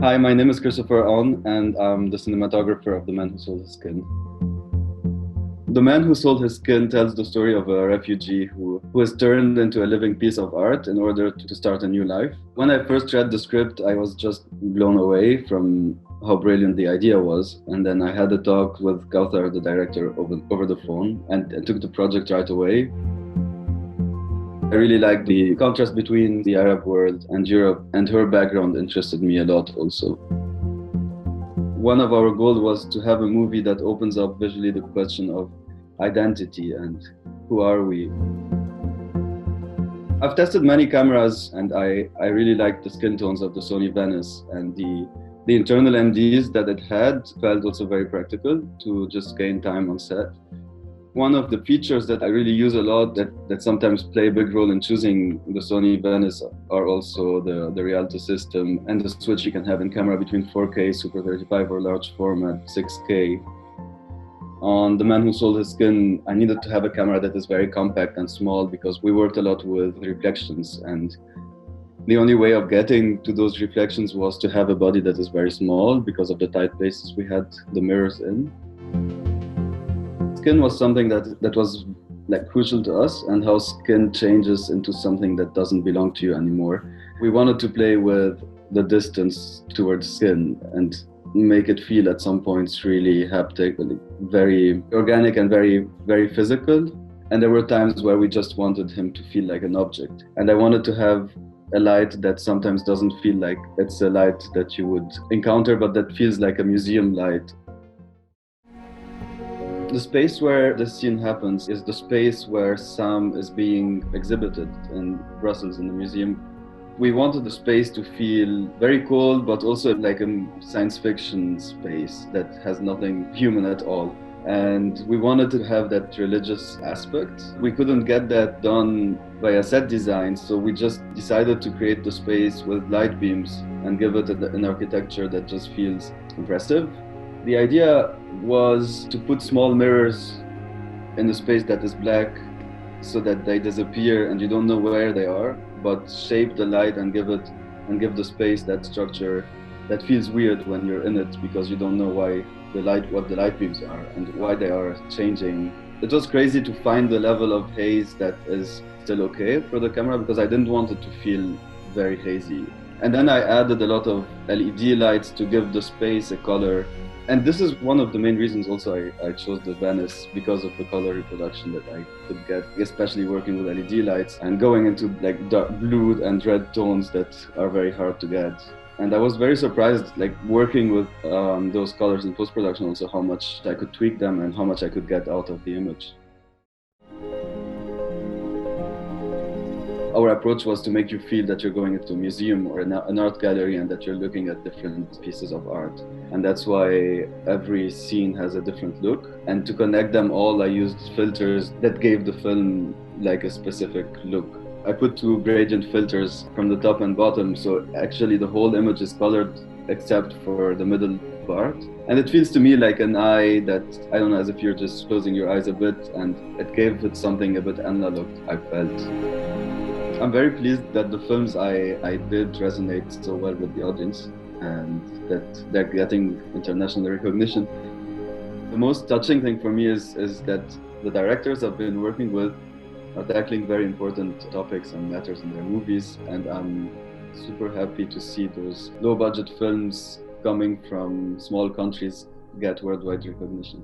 Hi, my name is Christopher Aoun, and I'm the cinematographer of The Man Who Sold His Skin. The Man Who Sold His Skin tells the story of a refugee who has turned into a living piece of art in order to start a new life. When I first read the script, I was just blown away from how brilliant the idea was. And then I had a talk with Kauthar, the director, over the phone, and took the project right away. I really liked the contrast between the Arab world and Europe, and her background interested me a lot also. One of our goals was to have a movie that opens up visually the question of identity and who are we. I've tested many cameras and I really liked the skin tones of the Sony VENICE, and the internal MDs that it had felt also very practical to just gain time on set. One of the features that I really use a lot that sometimes play a big role in choosing the Sony VENICE are also the Rialto system and the switch you can have in camera between 4K, Super 35 or large format 6K. On The Man Who Sold His Skin, I needed to have a camera that is very compact and small because we worked a lot with reflections, and the only way of getting to those reflections was to have a body that is very small because of the tight places we had the mirrors in. Skin was something that was like crucial to us, and how skin changes into something that doesn't belong to you anymore. We wanted to play with the distance towards skin and make it feel at some points really haptic, very organic and very, very physical. And there were times where we just wanted him to feel like an object. And I wanted to have a light that sometimes doesn't feel like it's a light that you would encounter, but that feels like a museum light. The space where the scene happens is the space where Sam is being exhibited in Brussels in the museum. We wanted the space to feel very cold, but also like a science fiction space that has nothing human at all. And we wanted to have that religious aspect. We couldn't get that done by a set design, so we just decided to create the space with light beams and give it an architecture that just feels impressive. The idea was to put small mirrors in a space that is black so that they disappear and you don't know where they are, but shape the light and give the space that structure that feels weird when you're in it because you don't know what the light beams are and why they are changing. It was crazy to find the level of haze that is still okay for the camera because I didn't want it to feel very hazy. And then I added a lot of LED lights to give the space a color. And this is one of the main reasons also I chose the Venice, because of the color reproduction that I could get, especially working with LED lights and going into like dark blue and red tones that are very hard to get. And I was very surprised, like working with those colors in post-production also, how much I could tweak them and how much I could get out of the image. Our approach was to make you feel that you're going into a museum or an art gallery and that you're looking at different pieces of art. And that's why every scene has a different look. And to connect them all, I used filters that gave the film like a specific look. I put 2 gradient filters from the top and bottom, so actually the whole image is colored except for the middle part. And it feels to me like an eye that, I don't know, as if you're just closing your eyes a bit, and it gave it something a bit analog, I felt. I'm very pleased that the films I did resonate so well with the audience and that they're getting international recognition. The most touching thing for me is that the directors I've been working with are tackling very important topics and matters in their movies, and I'm super happy to see those low-budget films coming from small countries get worldwide recognition.